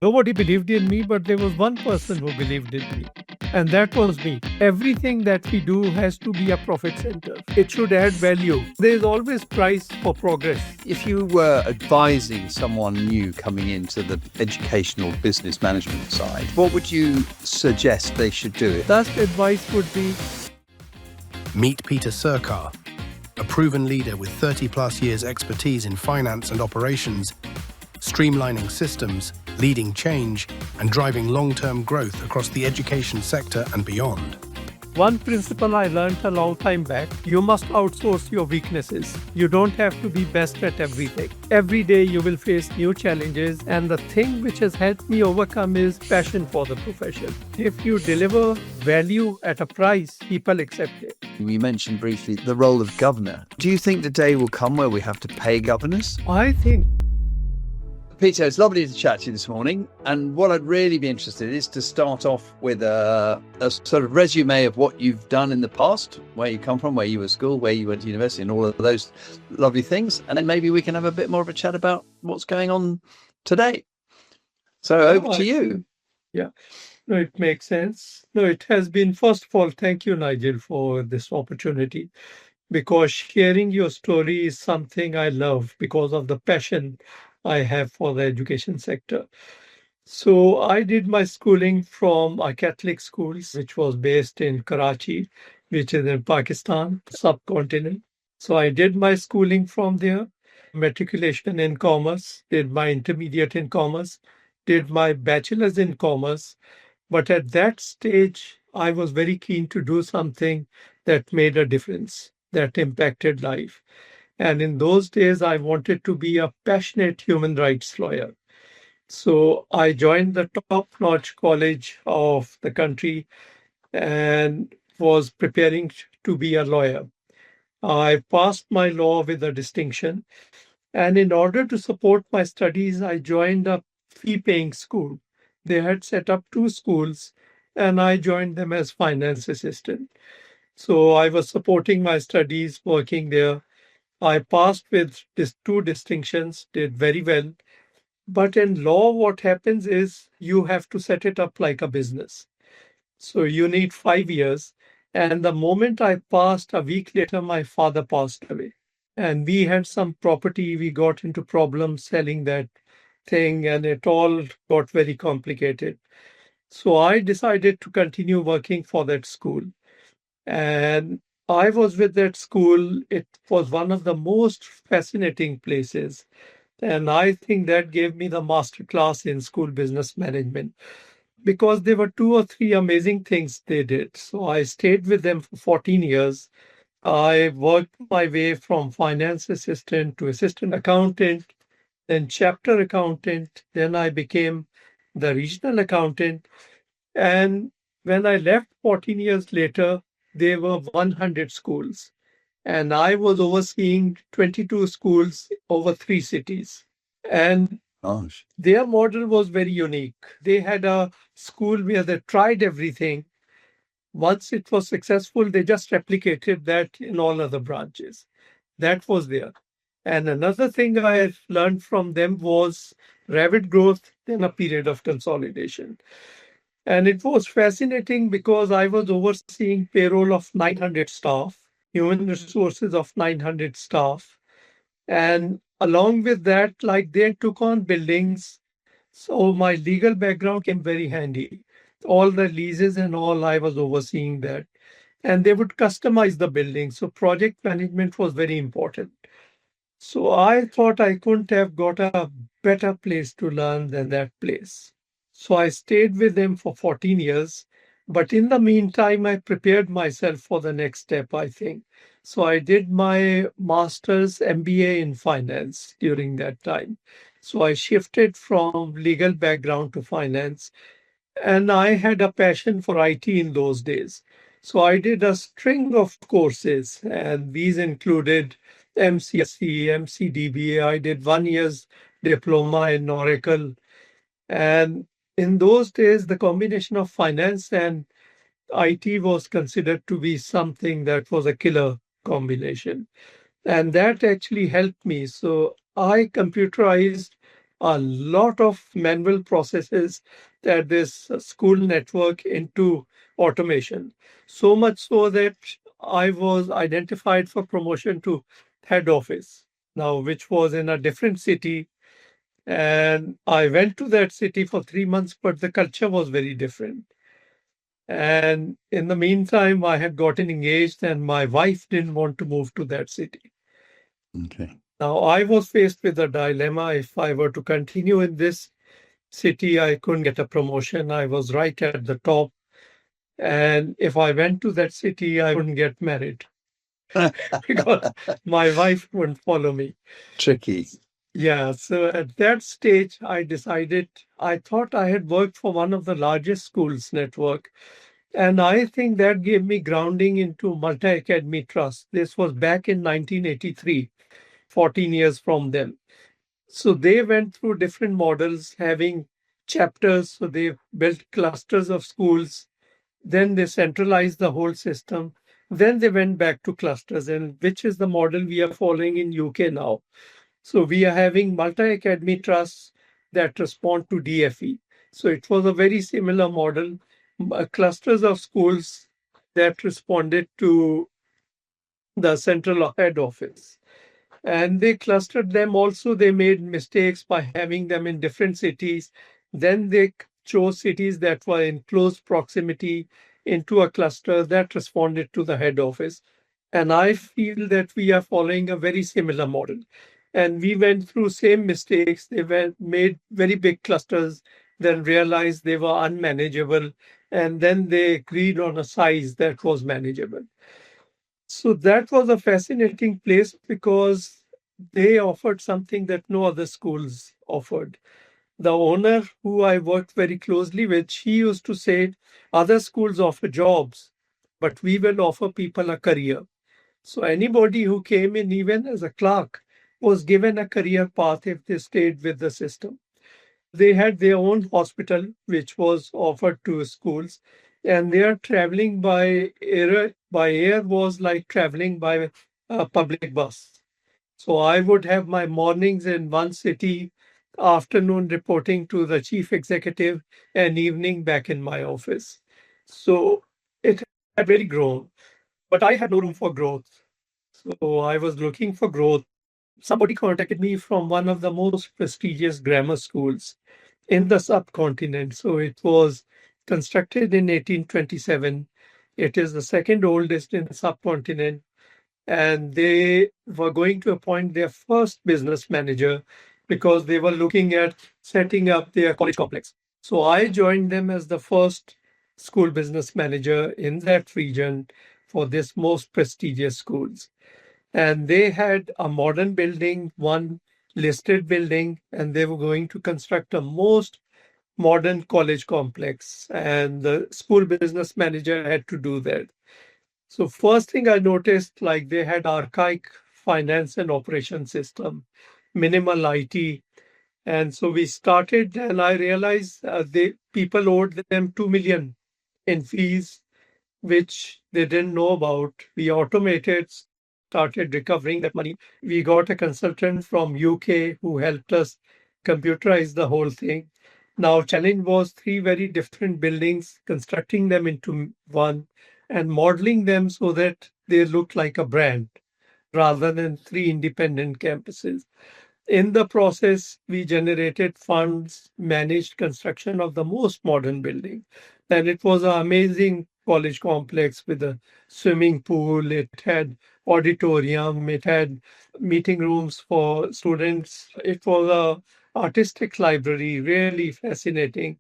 Nobody believed in me, but there was one person who believed in me. And that was me. Everything that we do has to be a profit center. It should add value. There is always price for progress. If you were advising someone new coming into the educational business management side, what would you suggest they should do? That advice would be Meet Peter Sircar, a proven leader with 30-plus years expertise in finance and operations, streamlining systems, leading change, and driving long-term growth across the education sector and beyond. one principle I learned a long time back. You must outsource your weaknesses. You don't have to be best at everything. Every day you will face new challenges, and the thing which has helped me overcome is passion for the profession. If you deliver value at a price, people accept it. We mentioned briefly the role of governor. Do you think the day will come where we have to pay governors? I think Peter, it's lovely to chat to you this morning. And what I'd really be interested in is to start off with a sort of resume of what you've done in the past, where you come from, where you were at school, where you went to university, and all of those lovely things. And then maybe we can have a bit more of a chat about what's going on today. So over to you. Yeah. No, it makes sense. No, it has been, first of all, thank you, Nigel, for this opportunity, because sharing your story is something I love because of the passion I have for the education sector. So I did my schooling from a Catholic school, which was based in Karachi, which is in Pakistan, subcontinent. So I did my schooling from there, matriculation in commerce, did my intermediate in commerce, did my bachelor's in commerce. But at that stage, I was very keen to do something that made a difference, that impacted life. And in those days, I wanted to be a passionate human rights lawyer. So I joined the top-notch college of the country and was preparing to be a lawyer. I passed my law with a distinction. And in order to support my studies, I joined a fee-paying school. They had set up two schools, and I joined them as finance assistant. So I was supporting my studies, working there. I passed with two distinctions, did very well. But in law, what happens is you have to set it up like a business. So you need 5 years. And the moment I passed, a week later, my father passed away. And we had some property. We got into problems selling that thing, and it all got very complicated. So I decided to continue working for that school. And I was with that school. It was one of the most fascinating places. And I think that gave me the master class in school business management because there were two or three amazing things they did. So I stayed with them for 14 years. I worked my way from finance assistant to assistant accountant, then chapter accountant. Then I became the regional accountant. And when I left 14 years later, there were 100 schools. And I was overseeing 22 schools over 3 cities. And Gosh. their model was very unique. They had a school where they tried everything. Once it was successful, they just replicated that in all other branches. That was there. And another thing I learned from them was rapid growth, then a period of consolidation. And it was fascinating because I was overseeing payroll of 900 staff, human resources of 900 staff. And along with that, like they took on buildings. So my legal background came very handy. All the leases and all, I was overseeing that. And they would customize the building. So project management was very important. So I thought I couldn't have got a better place to learn than that place. So I stayed with them for 14 years. But in the meantime, I prepared myself for the next step, I think. So I did my master's MBA in finance during that time. So I shifted from legal background to finance. And I had a passion for IT in those days. So I did a string of courses, and these included MCSE, MCDBA. I did 1 year's diploma in Oracle. And in those days, the combination of finance and IT was considered to be something that was a killer combination. And that actually helped me. So I computerized a lot of manual processes at this school network into automation. So much so that I was identified for promotion to head office now, which was in a different city. And I went to that city for 3 months, but the culture was very different. And in the meantime, I had gotten engaged, and my wife didn't want to move to that city. Okay. Now, I was faced with a dilemma. If I were to continue in this city, I couldn't get a promotion. I was right at the top. And if I went to that city, I wouldn't get married because my wife wouldn't follow me. Tricky. Yeah, so at that stage, I decided, I thought I had worked for one of the largest schools network. And I think that gave me grounding into multi-academy trust. This was back in 1983, 14 years from then. So they went through different models, having chapters. So they built clusters of schools. Then they centralized the whole system. Then they went back to clusters, and which is the model we are following in UK now. So we are having multi-academy trusts that respond to DFE. So it was a very similar model, clusters of schools that responded to the central head office. And they clustered them also. They made mistakes by having them in different cities. Then they chose cities that were in close proximity into a cluster that responded to the head office. And I feel that we are following a very similar model. And we went through same mistakes. They made very big clusters, then realized they were unmanageable. And then they agreed on a size that was manageable. So that was a fascinating place because they offered something that no other schools offered. The owner, who I worked very closely with, she used to say, other schools offer jobs, but we will offer people a career. So anybody who came in, even as a clerk, was given a career path if they stayed with the system. They had their own hospital, which was offered to schools, and their traveling by air was like traveling by a public bus. So I would have my mornings in one city, afternoon reporting to the chief executive, and evening back in my office. So it had very grown, but I had no room for growth. So I was looking for growth. Somebody contacted me from one of the most prestigious grammar schools in the subcontinent. So it was constructed in 1827. It is the second oldest in the subcontinent. And they were going to appoint their first business manager because they were looking at setting up their college complex. So I joined them as the first school business manager in that region for this most prestigious schools. And they had a modern building, one listed building, and they were going to construct a most modern college complex. And the school business manager had to do that. So first thing I noticed, like they had archaic finance and operation system, minimal IT. And so we started, and I realized people owed them 2 million in fees, which they didn't know about. We automated, started recovering that money. We got a consultant from UK who helped us computerize the whole thing. Now, challenge was three very different buildings, constructing them into one and modeling them so that they look like a brand rather than three independent campuses. In the process, we generated funds, managed construction of the most modern building. And it was an amazing college complex with a swimming pool. It had auditorium. It had meeting rooms for students. It was a artistic library, really fascinating.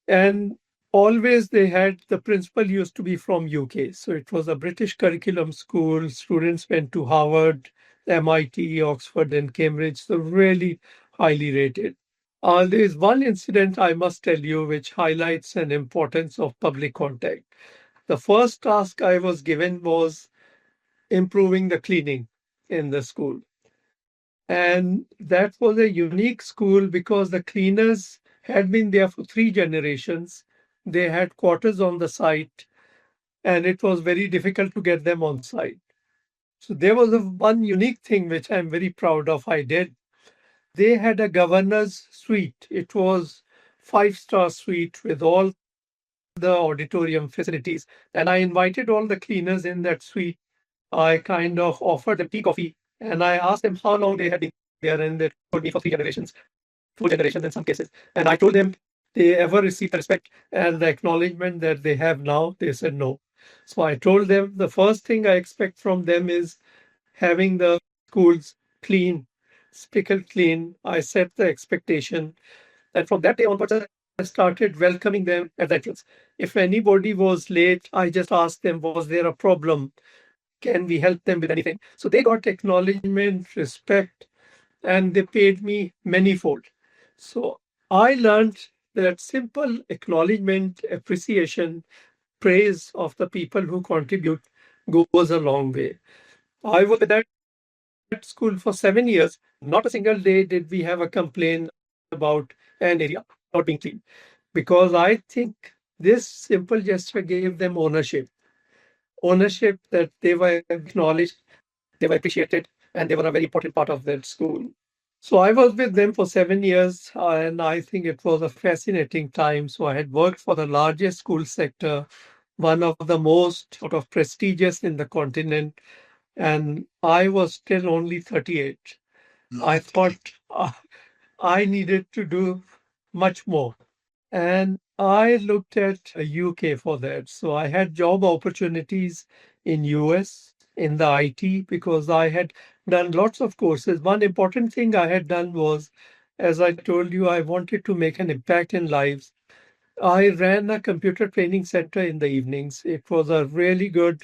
And always they had, the principal used to be from UK. So it was a British curriculum school. Students went to Harvard, MIT, Oxford, and Cambridge. So really highly rated. There's one incident I must tell you which highlights an importance of public contact. The first task I was given was improving the cleaning in the school. And that was a unique school because the cleaners had been there for 3 generations. They had quarters on the site, and it was very difficult to get them on site. So there was one unique thing which I'm very proud of I did. they had a governor's suite. It was 5-star suite with all the auditorium facilities. And I invited all the cleaners in that suite. I kind of offered them tea, coffee, and I asked them how long they had been there. And they told me for 3 generations, 4 generations in some cases. And I told them they ever received the respect and the acknowledgement that they have now. They said no. So I told them the first thing I expect from them is having the schools clean, spickled clean. I set the expectation. And from that day onwards, I started welcoming them at the entrance. If anybody was late, I just asked them, was there a problem? Can we help them with anything? So they got acknowledgement, respect, and they paid me manifold. So I learned that simple acknowledgement, appreciation, praise of the people who contribute goes a long way. I was with that school for 7 years. Not a single day did we have a complaint about an area not being clean, because I think this simple gesture gave them ownership that they were acknowledged, they were appreciated, and they were a very important part of that school. So I was with them for 7 years, and I think it was a fascinating time. So I had worked for the largest school sector, one of the most sort of prestigious in the continent, and I was still only 38. I thought I needed to do much more. And I looked at UK for that. So I had job opportunities in US in the IT because I had done lots of courses. One important thing I had done was, as I told you, I wanted to make an impact in lives. I ran a computer training center in the evenings. It was a really good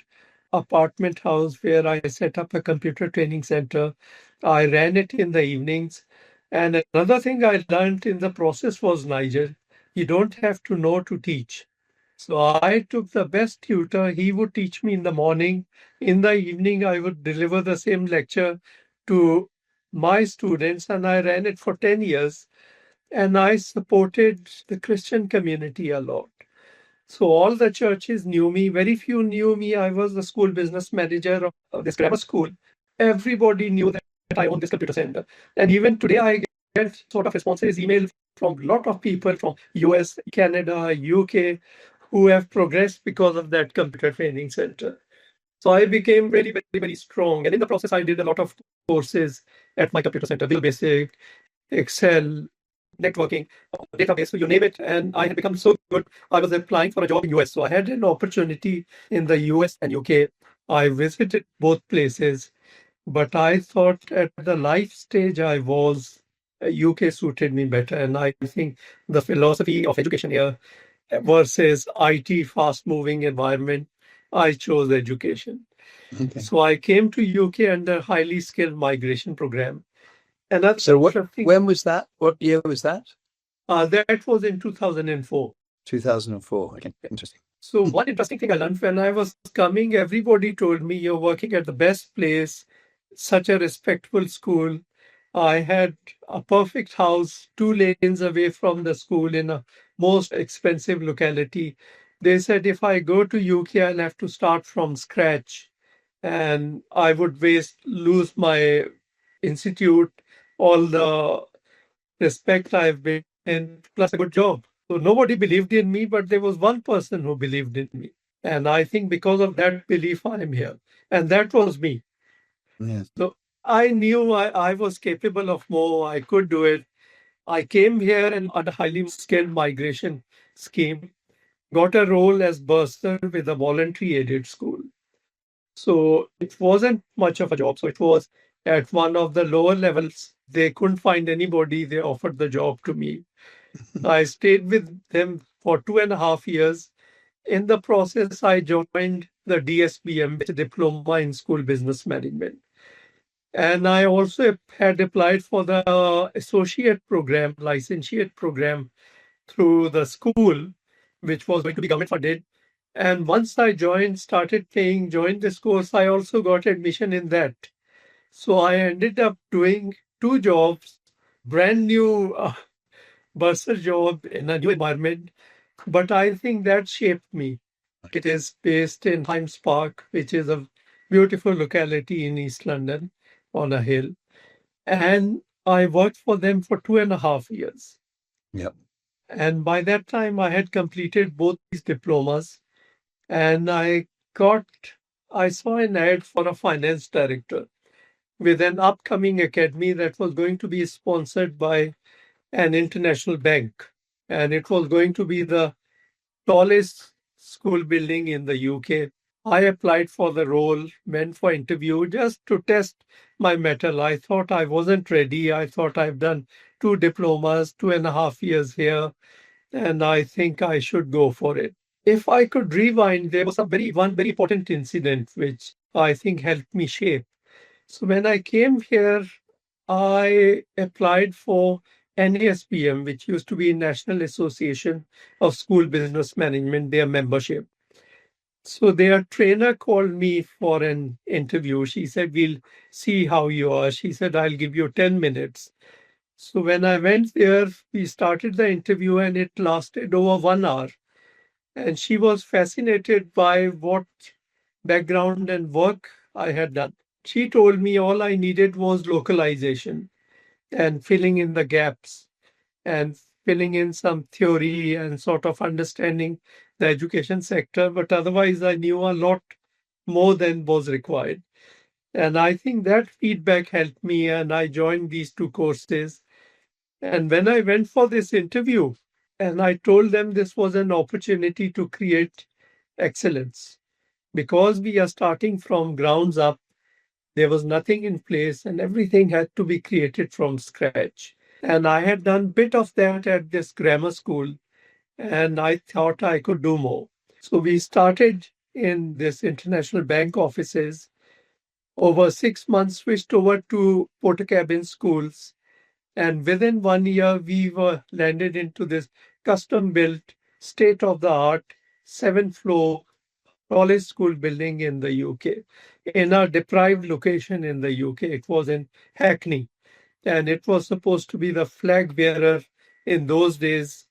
apartment house where I set up a computer training center. I ran it in the evenings. And another thing I learned in the process was, Nigel, you don't have to know to teach. So I took the best tutor. He would teach me in the morning. In the evening, I would deliver the same lecture to my students, and I ran it for 10 years. And I supported the Christian community a lot. So all the churches knew me. Very few knew me. I was the school business manager of this grammar school. Everybody knew that I owned this computer center. And even today, I get sort of responses, email from a lot of people from US, Canada, UK, who have progressed because of that computer training center. So I became very, very, very strong. And in the process, I did a lot of courses at my computer center, Visual Basic, Excel, networking, database, so you name it. And I had become so good. I was applying for a job in US. So I had an opportunity in the US and UK. I visited both places, but I thought at the life stage I was, UK suited me better. And I think the philosophy of education here versus IT fast moving environment, I chose education. Okay. So I came to UK under highly skilled migration program. And that's So when was that? What year was that? That was in 2004. 2004. Okay, interesting. So one interesting thing I learned when I was coming, everybody told me you're working at the best place, such a respectful school. I had a perfect house 2 lanes away from the school in a most expensive locality. They said if I go to UK, I'll have to start from scratch and I would lose my institute, all the respect I've been in, plus a good job. So nobody believed in me, but there was one person who believed in me. And I think because of that belief, I'm here. And that was me. Yes. So I knew I was capable of more. I could do it. I came here and on a highly skilled migration scheme, got a role as bursar with a voluntary aided school. So it wasn't much of a job. So it was at one of the lower levels. They couldn't find anybody. They offered the job to me. I stayed with them for 2.5 years. In the process, I joined the DSBM, which is Diploma in School Business Management. And I also had applied for the associate program, licentiate program through the school, which was going to be government funded. And once I joined this course, I also got admission in that. So I ended up doing 2 jobs, brand new bursar job in a new environment. But I think that shaped me. It is based in Hymes Park, which is a beautiful locality in East London on a hill. And I worked for them for 2.5 years. Yep. And by that time, I had completed both these diplomas. And got, I saw an ad for a finance director with an upcoming academy that was going to be sponsored by an international bank. And it was going to be the tallest school building in the UK. I applied for the role, went for interview just to test my mettle. I thought I wasn't ready. I thought I've done 2 diplomas, 2.5 years here, and I think I should go for it. If I could rewind, there was one very important incident which I think helped me shape. So when I came here, I applied for NASPM, which used to be National Association of School Business Management, their membership. So their trainer called me for an interview. She said, "We'll see how you are." She said, "I'll give you 10 minutes." So when I went there, we started the interview and it lasted over 1 hour. And she was fascinated by what background and work I had done. She told me all I needed was localization and filling in the gaps and filling in some theory and sort of understanding the education sector. But otherwise, I knew a lot more than was required. And I think that feedback helped me, and I joined these 2 courses. And when I went for this interview, and I told them this was an opportunity to create excellence because we are starting from grounds up. There was nothing in place and everything had to be created from scratch. And I had done a bit of that at this grammar school and I thought I could do more. So we started in this international bank offices. Over 6 months, switched over to porter cabin schools. And within 1 year, we were landed into this custom built, state of the art, 7th floor tallest school building in the UK, in a deprived location in the UK. It was in Hackney, and it was supposed to be the flag bearer in those days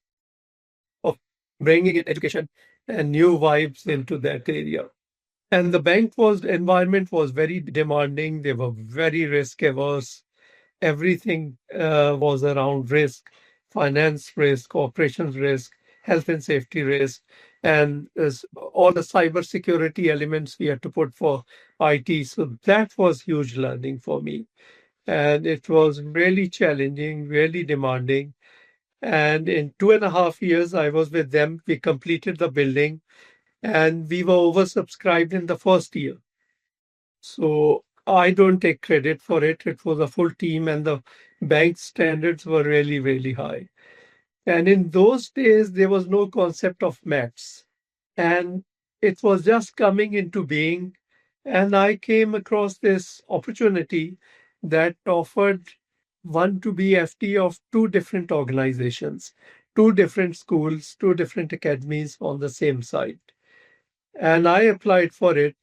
of bringing in education and new vibes into that area. And the environment was very demanding. They were very risk averse. Everything was around risk, finance risk, operations risk, health and safety risk, and all the cyber security elements we had to put for IT. So that was huge learning for me. And it was really challenging, really demanding. And in 2.5 years, I was with them. We completed the building and we were oversubscribed in the first year. So I don't take credit for it. It was a full team and the bank standards were really, really high. And in those days, there was no concept of maths. And it was just coming into being. And I came across this opportunity that offered one to be FD of 2 different organizations, 2 different schools, 2 different academies on the same site. And I applied for it.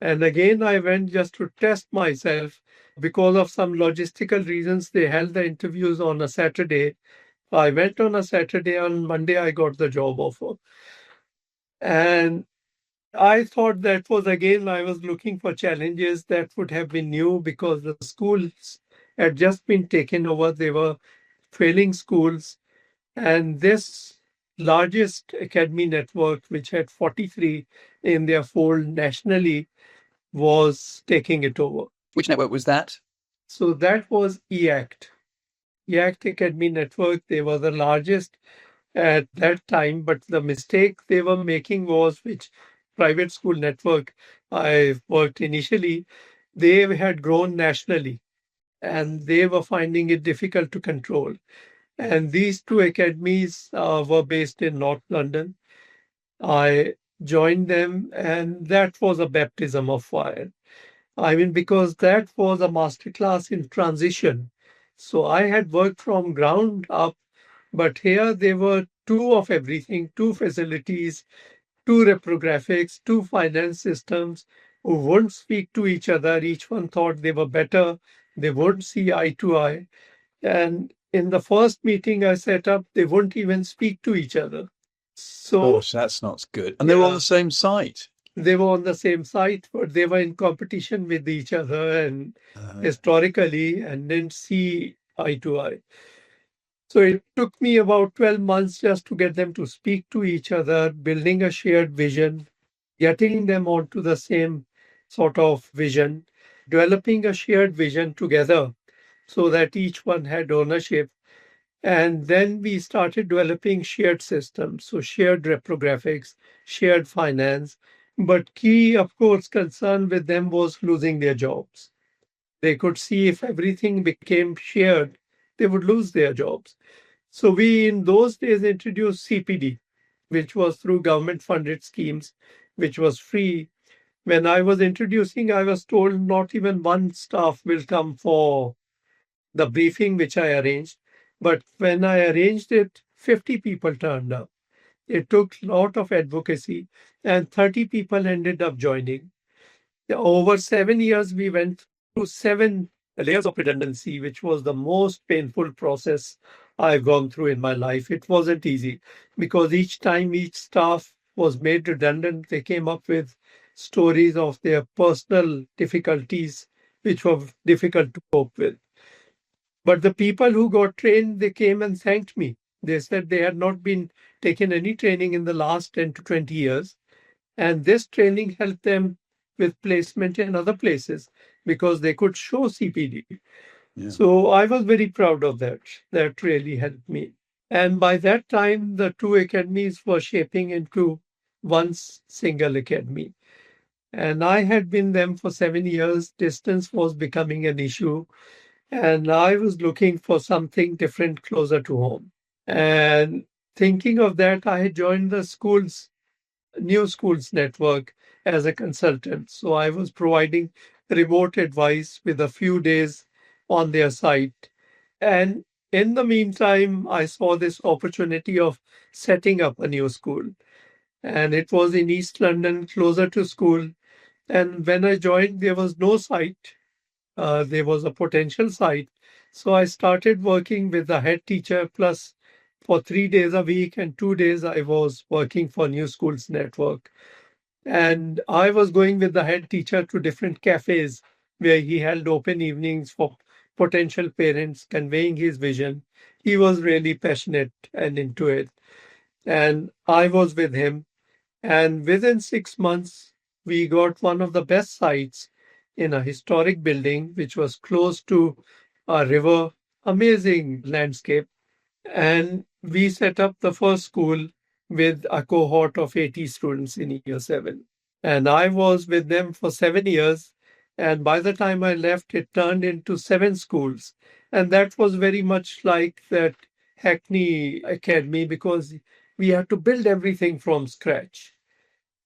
And again, I went just to test myself. Because of some logistical reasons, they held the interviews on a Saturday. I went on a Saturday. On Monday, I got the job offer. And I thought that was again, I was looking for challenges that would have been new because the schools had just been taken over. They were failing schools. And this largest academy network, which had 43 in their fold nationally, was taking it over. Which network was that? So that was EACT. EACT Academy Network. They were the largest at that time, but the mistake they were making was, which private school network I worked initially, they had grown nationally and they were finding it difficult to control. And these 2 academies were based in North London. I joined them, and that was a baptism of fire. I mean, because that was a masterclass in transition. So I had worked from ground up, but here there were 2 of everything, 2 facilities, 2 reprographics, 2 finance systems who wouldn't speak to each other. Each one thought they were better. They wouldn't see eye to eye. And in the first meeting I set up, they wouldn't even speak to each other. So Gosh, that's not good. And they were on the same site. They were on the same site, but they were in competition with each other and historically and didn't see eye to eye. So it took me about 12 months just to get them to speak to each other, building a shared vision, getting them onto the same sort of vision, developing a shared vision together so that each one had ownership. And then we started developing shared systems, so shared reprographics, shared finance. But key, of course, concern with them was losing their jobs. They could see if everything became shared, they would lose their jobs. So we, in those days, introduced CPD, which was through government funded schemes, which was free. When I was introducing, I was told not even one staff will come for the briefing which I arranged. But when I arranged it, 50 people turned up. It took a lot of advocacy, and 30 people ended up joining. Over 7 years, we went through 7 layers of redundancy, which was the most painful process I've gone through in my life. It wasn't easy because each time each staff was made redundant, they came up with stories of their personal difficulties, which were difficult to cope with. But the people who got trained, they came and thanked me. They said they had not been taken any training in the last 10 to 20 years. And this training helped them with placement in other places because they could show CPD. Yeah. So I was very proud of that. That really helped me. And by that time, the two academies were shaping into one single academy. And I had been them for 7 years. Distance was becoming an issue. And I was looking for something different closer to home. And thinking of that, I had joined the new schools network as a consultant. So I was providing remote advice with a few days on their site. And in the meantime, I saw this opportunity of setting up a new school. And it was in East London, closer to school. And when I joined, there was no site. There was a potential site. So I started working with the head teacher, plus for 3 days a week and 2 days I was working for New Schools Network. And I was going with the head teacher to different cafes where he held open evenings for potential parents, conveying his vision. He was really passionate and into it. And I was with him. And within 6 months, we got one of the best sites in a historic building, which was close to a river, amazing landscape. And we set up the first school with a cohort of 80 students in year 7. And I was with them for 7 years. And by the time I left, it turned into 7 schools. And that was very much like that Hackney Academy because we had to build everything from scratch.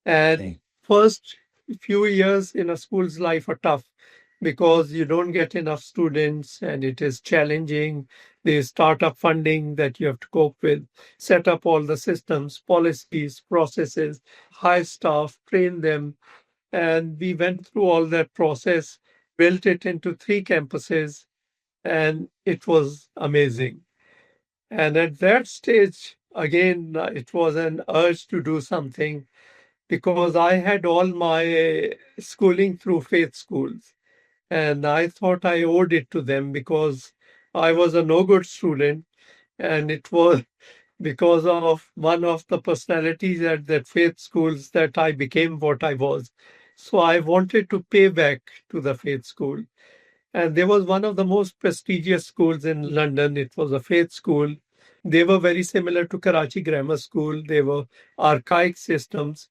And first few years in a school's life are tough because you don't get enough students and it is challenging. There's startup funding that you have to cope with, set up all the systems, policies, processes, hire staff, train them. And we went through all that process, built it into 3 campuses, and it was amazing. And at that stage, again, it was an urge to do something because I had all my schooling through faith schools. And I thought I owed it to them because I was a no good student. And it was because of one of the personalities at that faith schools that I became what I was. So I wanted to pay back to the faith school. And there was one of the most prestigious schools in London. It was a faith school. They were very similar to Karachi Grammar School. They were archaic systems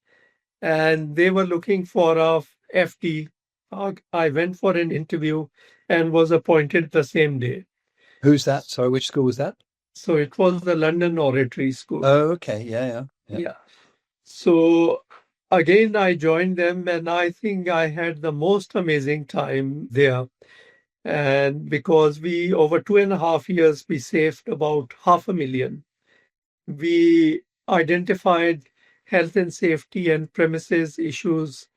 and they were looking for a FD. I went for an interview and was appointed the same day. Who's that? Sorry, which school was that? So it was the London Oratory School. Oh, okay. Yeah. So again, I joined them and I think I had the most amazing time there. And because over 2.5 years, we saved about 500,000. We identified health and safety and premises issues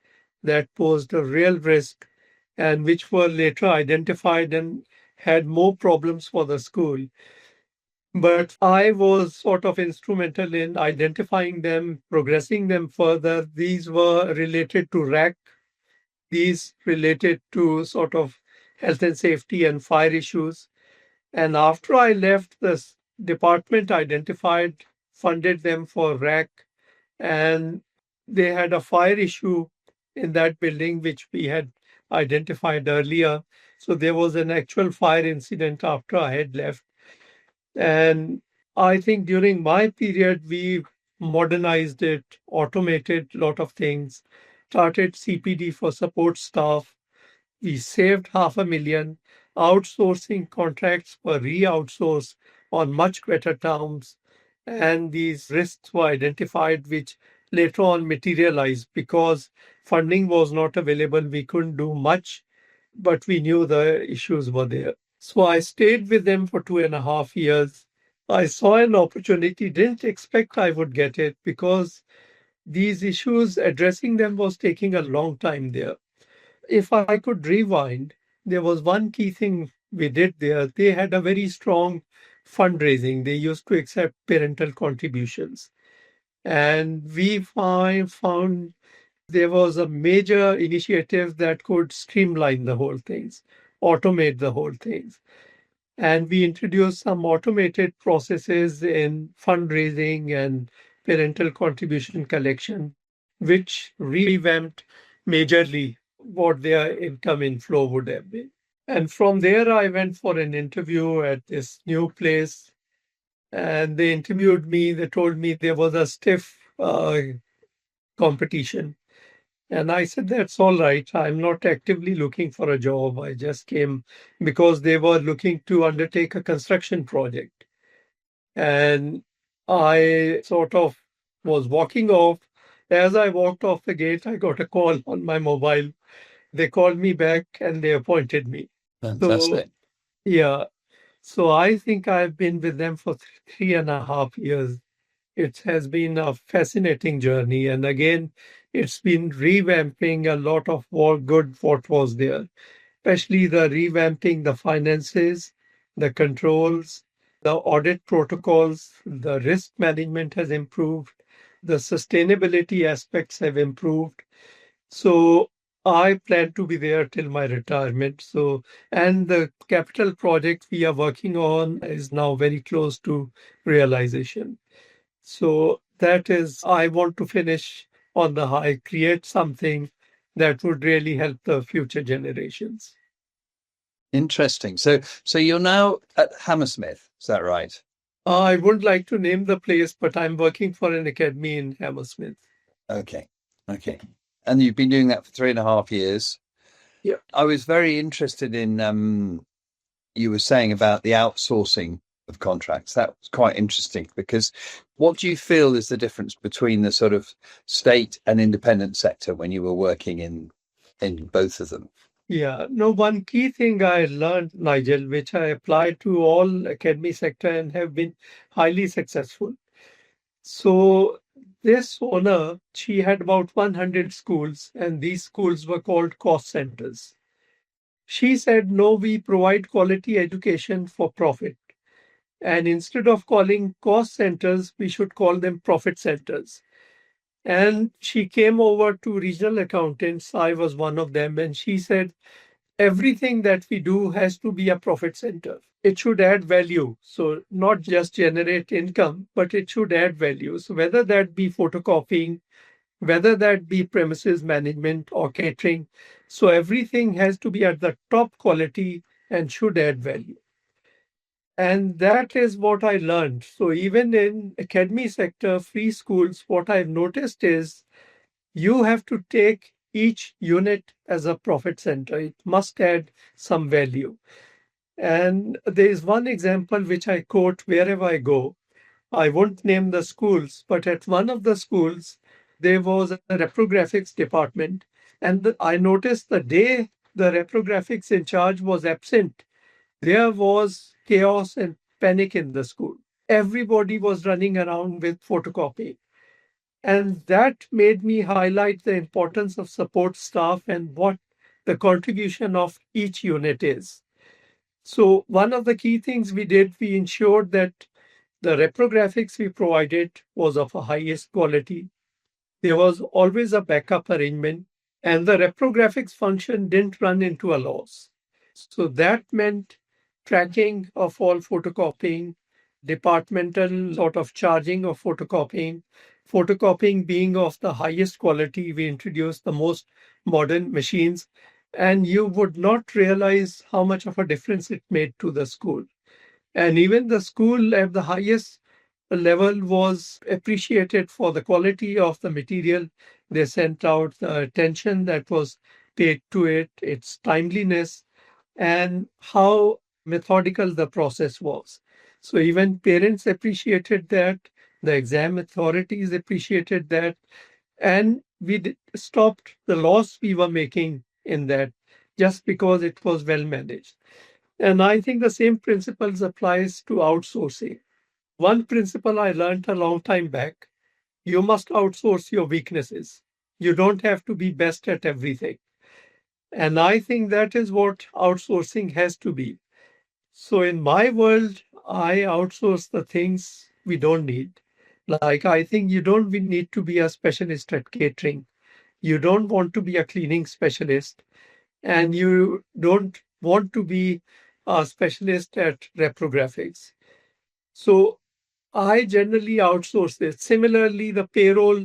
that posed a real risk and which were later identified and had more problems for the school. But I was sort of instrumental in identifying them, progressing them further. These were related to RAC. These related to sort of health and safety and fire issues. And after I left, this department identified, funded them for rack, and they had a fire issue in that building, which we had identified earlier. So there was an actual fire incident after I had left. And I think during my period, we modernized it, automated a lot of things, started CPD for support staff. We saved 500,000. Outsourcing contracts were re-outsourced on much better terms. And these risks were identified, which later on materialized because funding was not available. We couldn't do much, but we knew the issues were there. So I stayed with them for 2.5 years. I saw an opportunity, didn't expect I would get it because these issues, addressing them was taking a long time there. If I could rewind, there was one key thing we did there. They had a very strong fundraising. They used to accept parental contributions. And we found there was a major initiative that could streamline the whole things, automate the whole things. And we introduced some automated processes in fundraising and parental contribution collection, which revamped majorly what their income inflow would have been. And from there, I went for an interview at this new place. And they interviewed me. They told me there was a stiff competition. And I said, that's all right. I'm not actively looking for a job. I just came because they were looking to undertake a construction project. And I sort of was walking off. As I walked off the gate, I got a call on my mobile. They called me back and they appointed me. Fantastic. So, yeah. So I think I've been with them for 3.5 years. It has been a fascinating journey. And again, it's been revamping a lot of what was there, especially the revamping the finances, the controls, the audit protocols, the risk management has improved, the sustainability aspects have improved. So I plan to be there till my retirement. So, and the capital project we are working on is now very close to realization. So that is, I want to finish on the high, create something that would really help the future generations. Interesting. So you're now at Hammersmith, is that right? I wouldn't like to name the place, but I'm working for an academy in Hammersmith. Okay. And you've been doing that for 3.5 years. Yeah. I was very interested in you were saying about the outsourcing of contracts. That was quite interesting because what do you feel is the difference between the sort of state and independent sector when you were working in both of them? Yeah, no, one key thing I learned, Nigel, which I applied to all academy sector and have been highly successful. So this owner, she had about 100 schools, and these schools were called cost centers. She said, no, we provide quality education for profit. And instead of calling cost centers, we should call them profit centers. And she came over to regional accountants. I was one of them. And she said, everything that we do has to be a profit center. It should add value. So not just generate income, but it should add value. So whether that be photocopying, whether that be premises management or catering. So everything has to be at the top quality and should add value. And that is what I learned. So even in academy sector, free schools, what I've noticed is you have to take each unit as a profit center. It must add some value. And there is one example which I quote wherever I go. I won't name the schools, but at one of the schools, there was a reprographics department. And I noticed the day the reprographics in charge was absent, there was chaos and panic in the school. Everybody was running around with photocopying. And that made me highlight the importance of support staff and what the contribution of each unit is. So one of the key things we did, we ensured that the reprographics we provided was of a highest quality. There was always a backup arrangement, and the reprographics function didn't run into a loss. So that meant tracking of all photocopying, departmental sort of charging of photocopying being of the highest quality. We introduced the most modern machines, and you would not realize how much of a difference it made to the school. And even the school at the highest level was appreciated for the quality of the material they sent out, the attention that was paid to it, its timeliness, and how methodical the process was. So even parents appreciated that, the exam authorities appreciated that, and we stopped the loss we were making in that just because it was well managed. And I think the same principles applies to outsourcing. One principle I learned a long time back: you must outsource your weaknesses. You don't have to be best at everything. And I think that is what outsourcing has to be. So in my world, I outsource the things we don't need. Like, I think you don't need to be a specialist at catering. You don't want to be a cleaning specialist, and you don't want to be a specialist at reprographics. So I generally outsource this. Similarly, the payroll.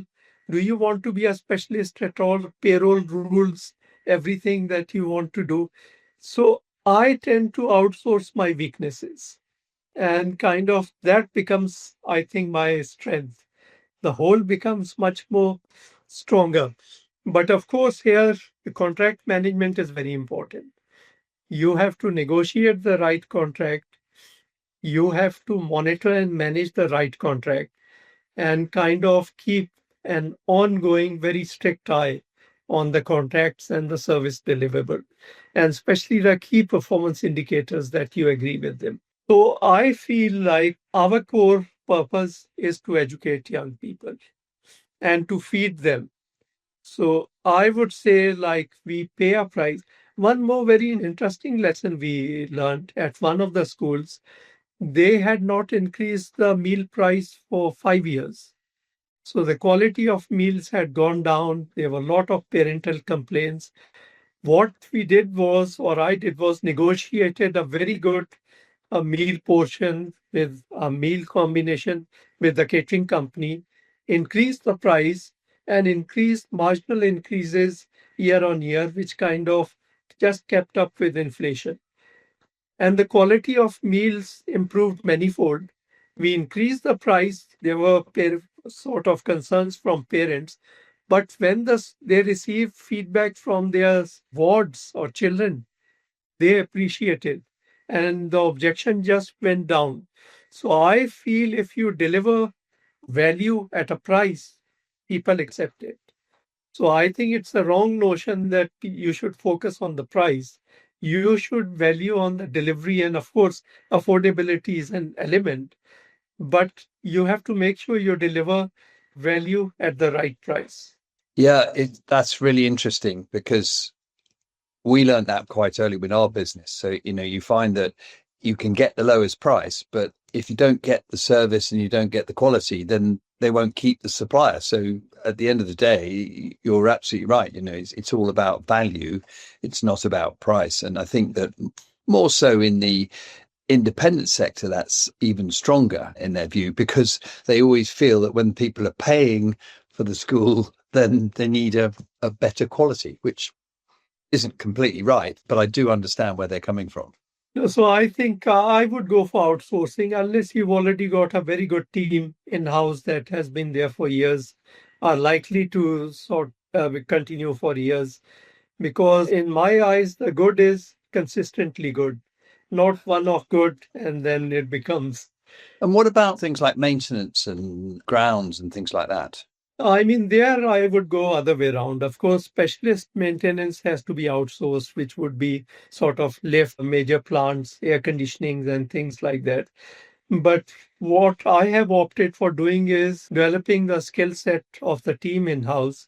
Do you want to be a specialist at all? Payroll rules, everything that you want to do. So I tend to outsource my weaknesses, and kind of that becomes, I think, my strength. The whole becomes much more stronger. But of course, here the contract management is very important. You have to negotiate the right contract. You have to monitor and manage the right contract, and kind of keep an ongoing, very strict eye on the contracts and the service deliverable, and especially the key performance indicators that you agree with them. So I feel like our core purpose is to educate young people and to feed them. So I would say, like, we pay a price. One more very interesting lesson we learned at one of the schools: they had not increased the meal price for 5 years. So the quality of meals had gone down. There were a lot of parental complaints. What we did was, or I did was, negotiated a very good meal portion with a meal combination with the catering company, increased the price, and increased marginal increases year on year, which kind of just kept up with inflation. And the quality of meals improved manifold. We increased the price. There were sort of concerns from parents, but when they receive feedback from their wards or children, they appreciate it, and the objection just went down. So I feel if you deliver value at a price, people accept it. So I think it's a wrong notion that you should focus on the price. You should value on the delivery, and of course, affordability is an element, but you have to make sure you deliver value at the right price. Yeah, that's really interesting, because we learned that quite early in our business. So, you find that you can get the lowest price, but if you don't get the service and you don't get the quality, then they won't keep the supplier. So at the end of the day, you're absolutely right. It's all about value. It's not about price. And I think that more so in the independent sector, that's even stronger in their view, because they always feel that when people are paying for the school, then they need a better quality, which isn't completely right, but I do understand where they're coming from. So I think I would go for outsourcing unless you've already got a very good team in-house that has been there for years, are likely to continue for years. Because in my eyes, the good is consistently good, not one-off good, and then it becomes. And what about things like maintenance and grounds and things like that? I mean, there I would go other way around. Of course, specialist maintenance has to be outsourced, which would be sort of lift, major plants, air conditionings, and things like that. But what I have opted for doing is developing the skill set of the team in-house,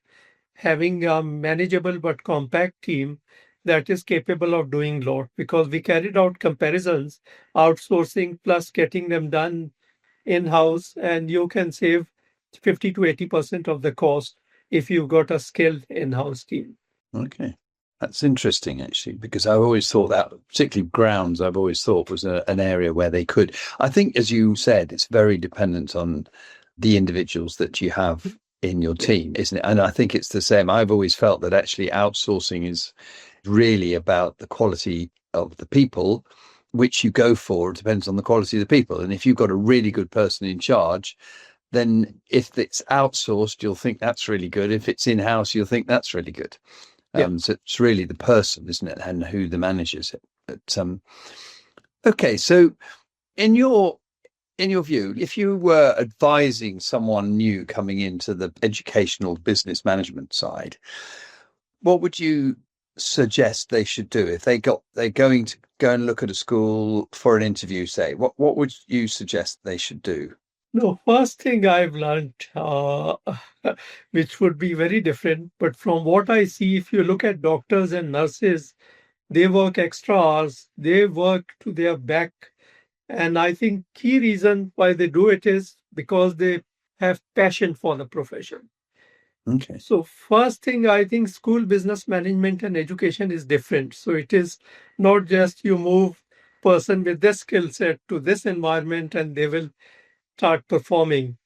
having a manageable but compact team that is capable of doing a lot, because we carried out comparisons, outsourcing plus getting them done in-house, and you can save 50 to 80% of the cost if you've got a skilled in-house team. Okay. That's interesting, actually, because I've always thought that, particularly grounds, I've always thought was an area where they could. I think, as you said, it's very dependent on the individuals that you have in your team, isn't it? And I think it's the same. I've always felt that actually outsourcing is really about the quality of the people, which you go for. It depends on the quality of the people. And if you've got a really good person in charge, then if it's outsourced, you'll think that's really good. If it's in-house, you'll think that's really good. So it's really the person, isn't it, and who the manages it. But, okay, so in your view, if you were advising someone new coming into the educational business management side, what would you suggest they should do if they're going to go and look at a school for an interview? Say, what would you suggest they should do? The first thing I've learned, which would be very different, but from what I see, if you look at doctors and nurses, they work extra hours, they work to their back. And I think key reason why they do it is because they have passion for the profession. Okay. So first thing, I think school business management and education is different. So it is not just you move person with this skill set to this environment and they will start performing.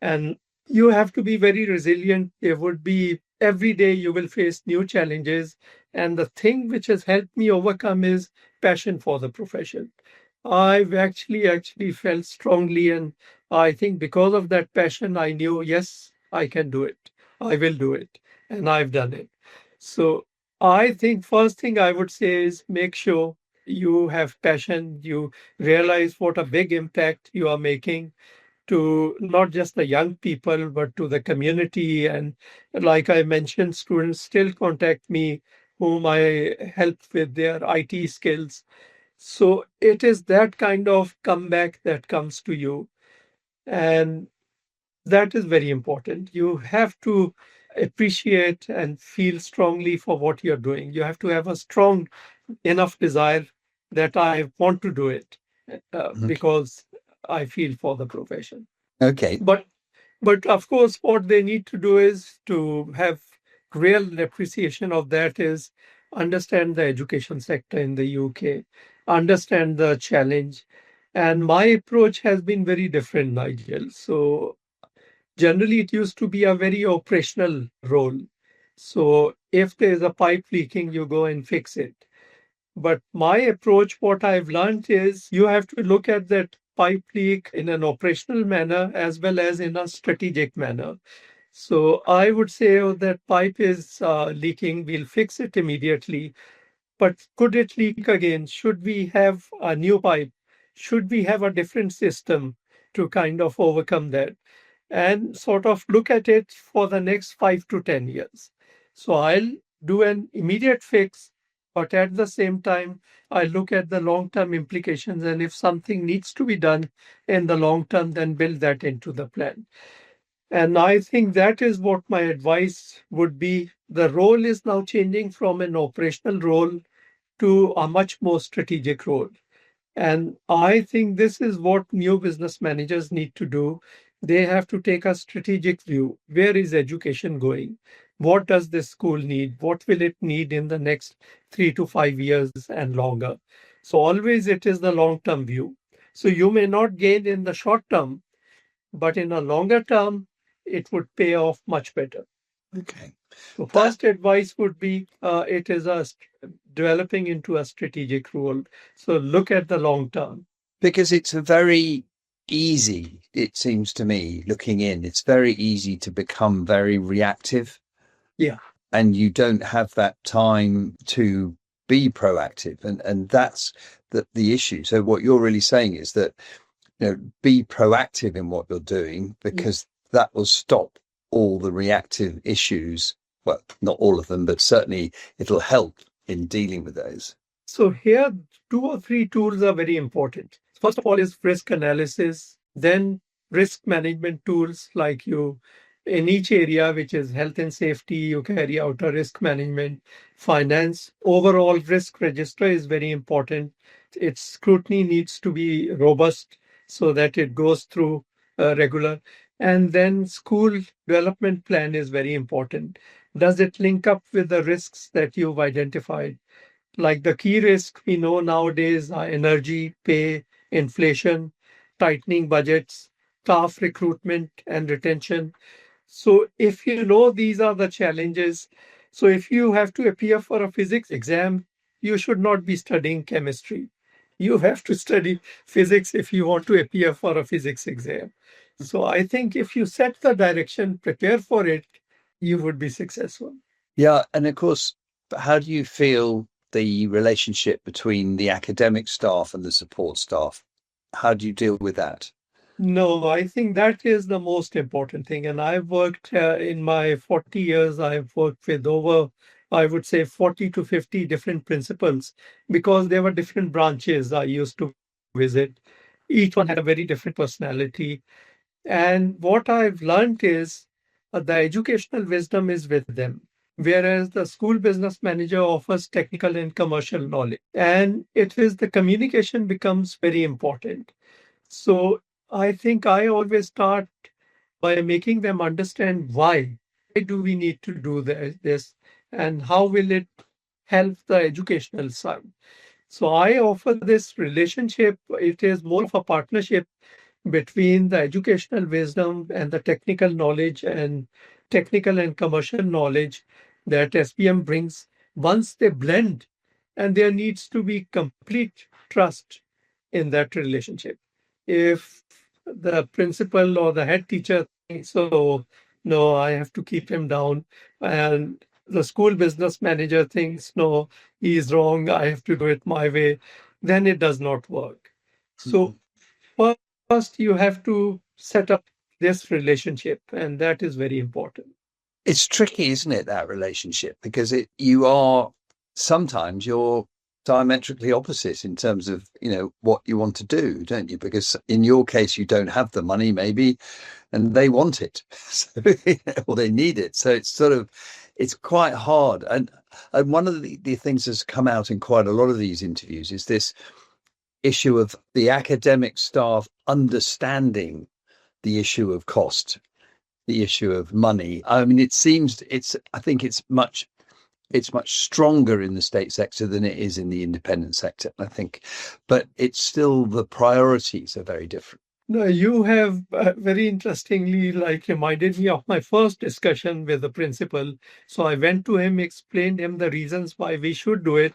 And you have to be very resilient. There would be every day you will face new challenges. And the thing which has helped me overcome is passion for the profession. I've actually felt strongly. And I think because of that passion, I knew, yes, I can do it. I will do it. And I've done it. So I think first thing I would say is make sure you have passion. You realize what a big impact you are making to not just the young people, but to the community. And like I mentioned, students still contact me whom I help with their IT skills. So it is that kind of comeback that comes to you. And that is very important. You have to appreciate and feel strongly for what you're doing. You have to have a strong enough desire that I want to do it because I feel for the profession. Okay. But of course, what they need to do is to have real appreciation of that is understand the education sector in the UK, understand the challenge. And my approach has been very different, Nigel. So generally, it used to be a very operational role. So if there's a pipe leaking, you go and fix it. But my approach, what I've learned is you have to look at that pipe leak in an operational manner as well as in a strategic manner. So I would say that pipe is leaking, we'll fix it immediately. But could it leak again? Should we have a new pipe? Should we have a different system to kind of overcome that? And sort of look at it for the next 5 to 10 years. So I'll do an immediate fix, but at the same time, I look at the long-term implications. And if something needs to be done in the long term, then build that into the plan. And I think that is what my advice would be. The role is now changing from an operational role to a much more strategic role. And I think this is what new business managers need to do. They have to take a strategic view. Where is education going? What does this school need? What will it need in the next 3 to 5 years and longer? So always it is the long-term view. So you may not gain in the short term, but in a longer term, it would pay off much better. Okay. So first advice would be it is developing into a strategic role. So look at the long term. Because it's a very easy, it seems to me, looking in, it's very easy to become very reactive. Yeah. And you don't have that time to be proactive. And that's the issue. So what you're really saying is that, be proactive in what you're doing, because that will stop all the reactive issues. Well, not all of them, but certainly it'll help in dealing with those. So here, 2 or 3 tools are very important. First of all is risk analysis, then risk management tools like you in each area, which is health and safety, you carry out a risk management, finance. Overall risk register is very important. Its scrutiny needs to be robust so that it goes through regular. And then school development plan is very important. Does it link up with the risks that you've identified? Like the key risks we know nowadays are energy, pay, inflation, tightening budgets, staff recruitment and retention. So if you know these are the challenges, so if you have to appear for a physics exam, you should not be studying chemistry. You have to study physics if you want to appear for a physics exam. So I think if you set the direction, prepare for it, you would be successful. Yeah. And of course, how do you feel the relationship between the academic staff and the support staff? How do you deal with that? No, I think that is the most important thing. And I've worked in my 40 years, I've worked with over, I would say, 40 to 50 different principals because there were different branches I used to visit. Each one had a very different personality. And what I've learned is the educational wisdom is with them. Whereas the school business manager offers technical and commercial knowledge. And it is the communication becomes very important. So I think I always start by making them understand why. Why do we need to do this and how will it help the educational side? So I offer this relationship. It is more of a partnership between the educational wisdom and the technical knowledge and technical and commercial knowledge that SPM brings. Once they blend, and there needs to be complete trust in that relationship. If the principal or the head teacher thinks, so no, I have to keep him down, and the school business manager thinks, no, he is wrong, I have to do it my way, then it does not work. So first, you have to set up this relationship, and that is very important. It's tricky, isn't it, that relationship? Because you are sometimes you're diametrically opposite in terms of, what you want to do, don't you? Because in your case, you don't have the money, maybe, and they want it, so, or they need it. So it's quite hard. And one of the things that's come out in quite a lot of these interviews is this issue of the academic staff understanding the issue of cost, the issue of money. I mean, I think it's much stronger in the state sector than it is in the independent sector, I think, but it's still, the priorities are very different. No, you have very interestingly reminded me of my first discussion with the principal. So I went to him, explained him the reasons why we should do it.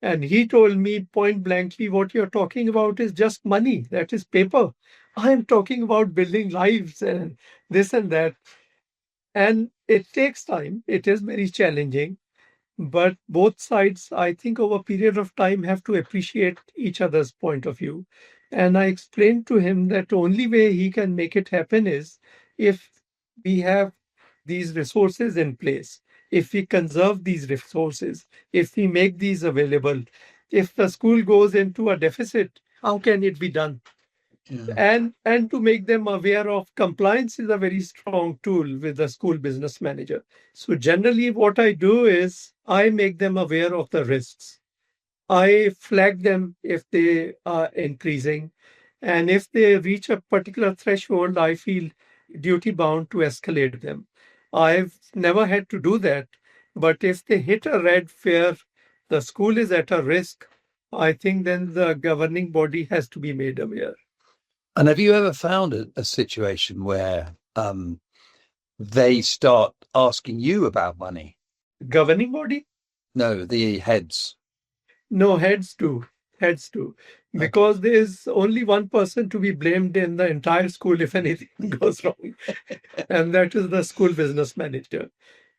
And he told me point blankly, what you're talking about is just money. That is paper. I am talking about building lives and this and that. And it takes time. It is very challenging. But both sides, I think, over a period of time, have to appreciate each other's point of view. And I explained to him that the only way he can make it happen is if we have these resources in place, if we conserve these resources, if we make these available. If the school goes into a deficit, how can it be done? Yeah. And to make them aware of compliance is a very strong tool with the school business manager. So generally what I do is I make them aware of the risks. I flag them if they are increasing. And if they reach a particular threshold, I feel duty bound to escalate them. I've never had to do that. But if they hit a red where the school is at a risk, I think then the governing body has to be made aware. And have you ever found a situation where they start asking you about money? Governing body? No, the heads. No, heads do. Heads do. Because there's only one person to be blamed in the entire school if anything goes wrong. And that is the school business manager.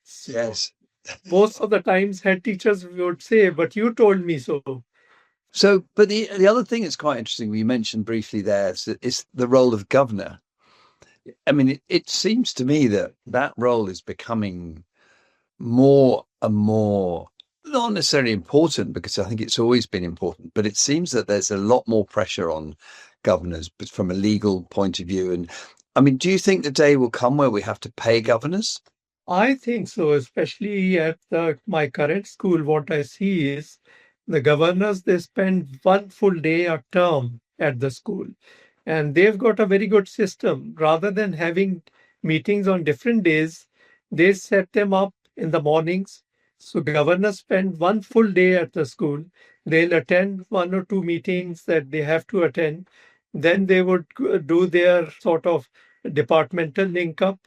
So yes. Most of the times head teachers would say, but you told me so. So, but the other thing that's quite interesting, we mentioned briefly there, is the role of governor. I mean, it seems to me that role is becoming more and more, not necessarily important, because I think it's always been important, but it seems that there's a lot more pressure on governors from a legal point of view. And I mean, do you think the day will come where we have to pay governors? I think so, especially at my current school. What I see is the governors, they spend one full day a term at the school. And they've got a very good system. Rather than having meetings on different days, they set them up in the mornings. So governors spend one full day at the school. They'll attend one or two meetings that they have to attend. Then they would do their sort of departmental link up.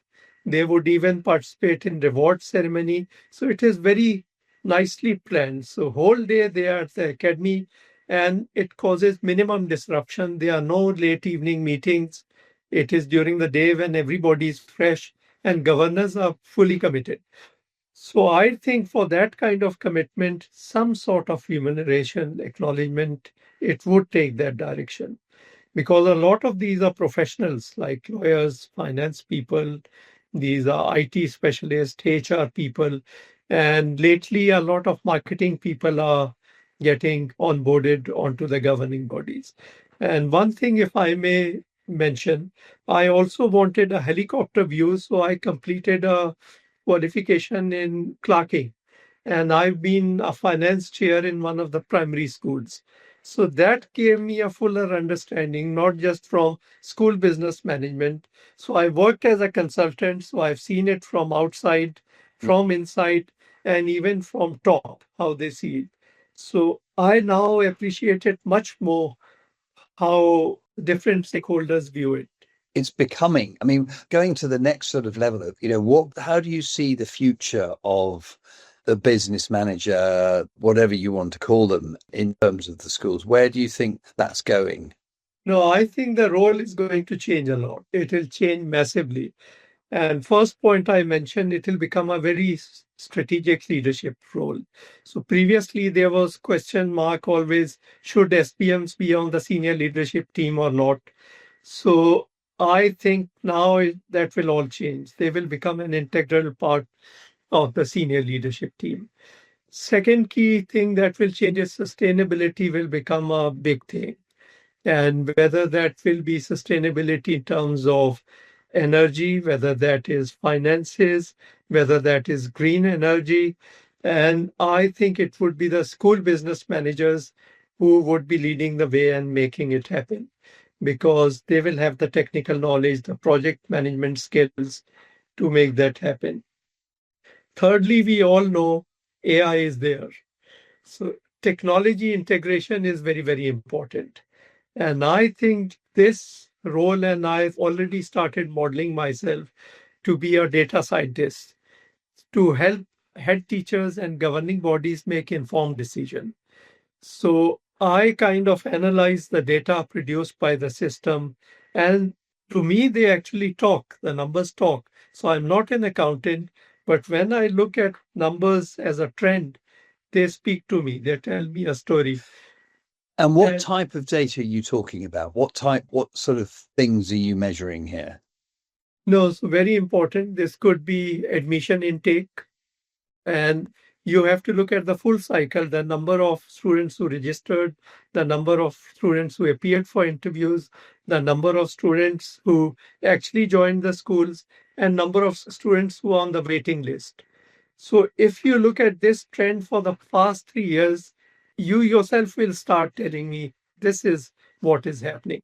They would even participate in reward ceremony. So it is very nicely planned. So whole day they are at the academy and it causes minimum disruption. There are no late evening meetings. It is during the day when everybody is fresh and governors are fully committed. So I think for that kind of commitment, some sort of remuneration, acknowledgement, it would take that direction. Because a lot of these are professionals like lawyers, finance people, these are IT specialists, HR people, and lately a lot of marketing people are getting onboarded onto the governing bodies. And one thing, if I may mention, I also wanted a helicopter view, so I completed a qualification in clerking. And I've been a finance chair in one of the primary schools. So that gave me a fuller understanding, not just from school business management. So I worked as a consultant, so I've seen it from outside, from inside, and even from top, how they see it. So I now appreciate it much more how different stakeholders view it. It's becoming, I mean, going to the next sort of level of, how do you see the future of the business manager, whatever you want to call them, in terms of the schools? Where do you think that's going? No, I think the role is going to change a lot. It will change massively. And first point I mentioned, it will become a very strategic leadership role. So previously there was question mark always, should SPMs be on the senior leadership team or not? So I think now that will all change. They will become an integral part of the senior leadership team. Second key thing that will change is sustainability will become a big thing. And whether that will be sustainability in terms of energy, whether that is finances, whether that is green energy. And I think it would be the school business managers who would be leading the way and making it happen because they will have the technical knowledge, the project management skills to make that happen. Thirdly, we all know AI is there. So technology integration is very, very important. And I think this role, and I've already started modeling myself to be a data scientist to help head teachers and governing bodies make informed decisions. So I kind of analyze the data produced by the system, and to me, they actually talk, the numbers talk. So I'm not an accountant, but when I look at numbers as a trend, they speak to me, they tell me a story. And what type of data are you talking about? What sort of things are you measuring here? No, so very important. This could be admission intake. And you have to look at the full cycle, the number of students who registered, the number of students who appeared for interviews, the number of students who actually joined the schools, and number of students who are on the waiting list. So if you look at this trend for the past 3 years, you yourself will start telling me this is what is happening.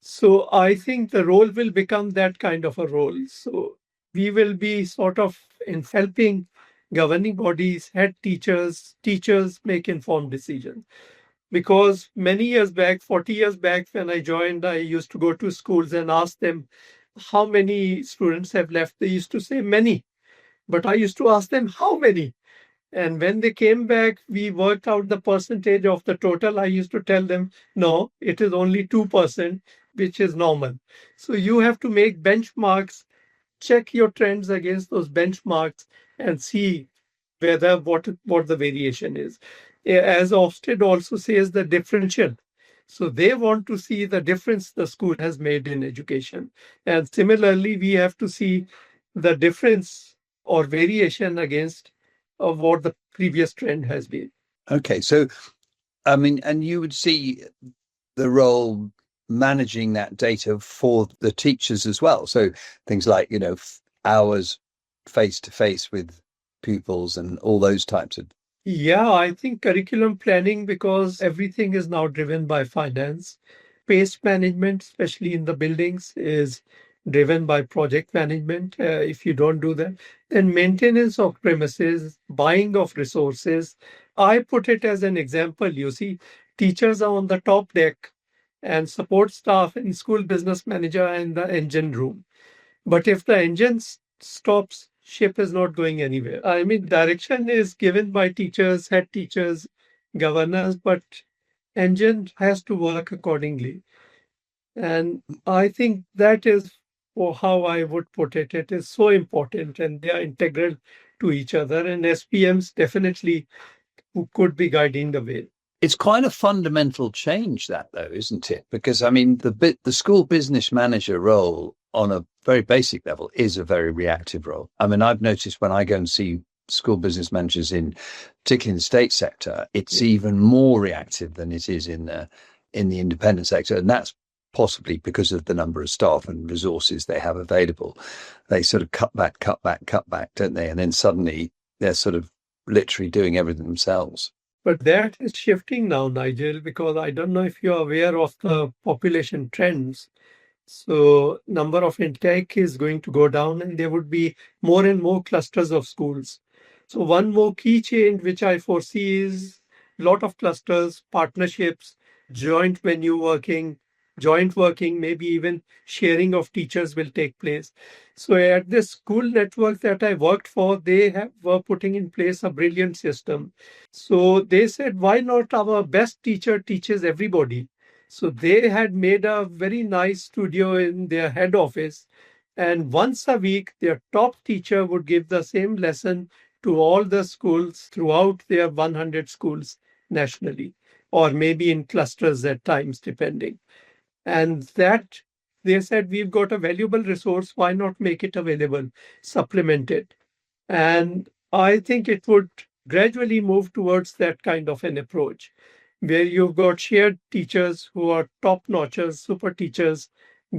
So I think the role will become that kind of a role. So we will be sort of in helping governing bodies, head teachers make informed decisions. Because many years back, 40 years back, when I joined, I used to go to schools and ask them how many students have left. They used to say many, but I used to ask them how many. And when they came back, we worked out the percentage of the total. I used to tell them, no, it is only 2%, which is normal. So you have to make benchmarks, check your trends against those benchmarks and see whether what the variation is. As Ofsted also says, the differential. So they want to see the difference the school has made in education. And similarly, we have to see the difference or variation against of what the previous trend has been. Okay, so I mean, and you would see the role managing that data for the teachers as well. So things like, hours face to face with pupils and all those types of. Yeah, I think curriculum planning, because everything is now driven by finance, space management, especially in the buildings, is driven by project management. If you don't do that, then maintenance of premises, buying of resources. I put it as an example. You see, teachers are on the top deck and support staff in school business manager and the engine room. But if the engine stops, ship is not going anywhere. I mean, direction is given by teachers, head teachers, governors, but engine has to work accordingly. And I think that is how I would put it. It is so important and they are integral to each other. And SPMs definitely who could be guiding the way. It's quite a fundamental change, that though, isn't it? Because I mean, the school business manager role on a very basic level is a very reactive role. I mean, I've noticed when I go and see school business managers particularly in the state sector, it's even more reactive than it is in the independent sector, and that's possibly because of the number of staff and resources they have available. They sort of cut back, don't they? And then suddenly they're sort of literally doing everything themselves. But that is shifting now, Nigel, because I don't know if you're aware of the population trends. So number of intake is going to go down and there would be more and more clusters of schools. So one more key change which I foresee is a lot of clusters, partnerships, joint venue working, maybe even sharing of teachers will take place. So at this school network that I worked for, they were putting in place a brilliant system. So they said, why not our best teacher teaches everybody? So they had made a very nice studio in their head office. And once a week, their top teacher would give the same lesson to all the schools throughout their 100 schools nationally, or maybe in clusters at times, depending. And that they said, we've got a valuable resource. Why not make it available, supplement it? And I think it would gradually move towards that kind of an approach, where you've got shared teachers who are top notchers, super teachers,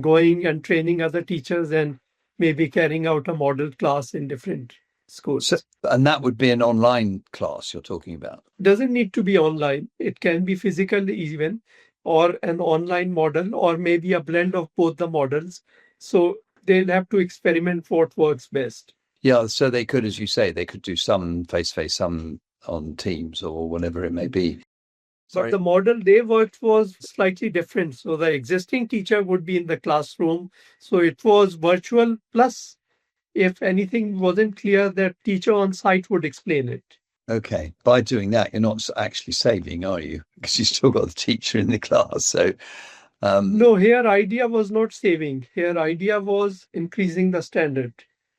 going and training other teachers and maybe carrying out a model class in different schools. So, and that would be an online class you're talking about? Doesn't need to be online. It can be physical even, or an online model, or maybe a blend of both the models. So they'll have to experiment what works best. Yeah, so they could, as you say, they could do some face-to-face, some on Teams or whatever it may be. But the model they worked was slightly different. So the existing teacher would be in the classroom. So it was virtual, plus if anything wasn't clear, that teacher on site would explain it. Okay. By doing that, you're not actually saving, are you? Because you still got the teacher in the class. So no, here idea was not saving. Here idea was increasing the standard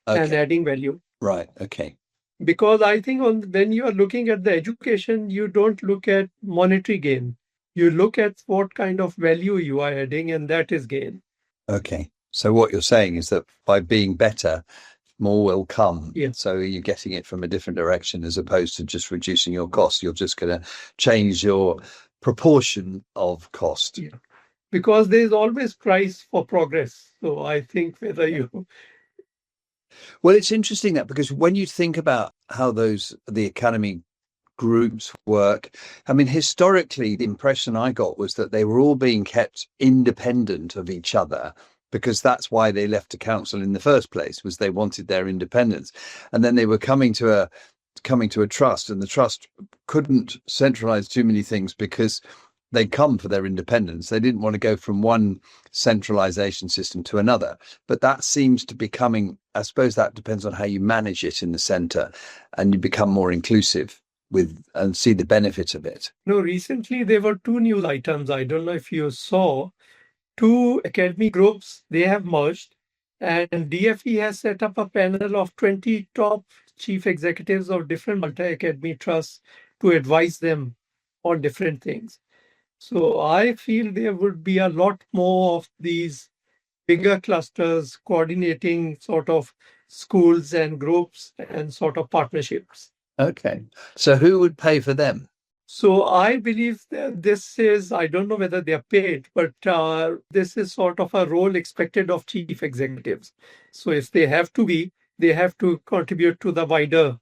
and adding value. Right. Okay. Because I think when you are looking at the education, you don't look at monetary gain. You look at what kind of value you are adding, and that is gain. Okay. So what you're saying is that by being better, more will come. Yeah. So you're getting it from a different direction as opposed to just reducing your cost. You're just going to change your proportion of cost. Yeah. Because there is always price for progress. So I think whether you... Well, it's interesting that because when you think about how the academy groups work, I mean, historically, the impression I got was that they were all being kept independent of each other, because that's why they left a council in the first place, was they wanted their independence. And then they were coming to a trust, and the trust couldn't centralize too many things because they come for their independence. They didn't want to go from one centralization system to another. But that seems to be coming, I suppose that depends on how you manage it in the centre, and you become more inclusive and see the benefit of it. No, recently there were two news items. I don't know if you saw. Two academy groups, they have merged, and DFE has set up a panel of 20 top chief executives of different multi-academy trusts to advise them on different things. So I feel there would be a lot more of these bigger clusters coordinating sort of schools and groups and sort of partnerships. Okay. So who would pay for them? So I believe that this is, I don't know whether they are paid, but this is sort of a role expected of chief executives. So if they have to be, they have to contribute to the wider.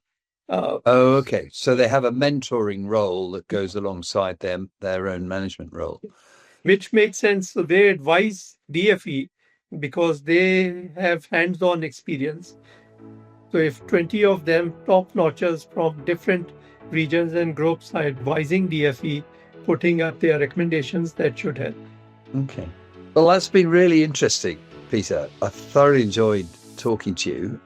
Okay. So they have a mentoring role that goes alongside their own management role. which makes sense. So they advise DFE because they have hands-on experience. So if 20 of them, top notchers from different regions and groups, are advising DFE, putting up their recommendations, that should help. Okay. Well, that's been really interesting, Peter. I thoroughly enjoyed talking to you.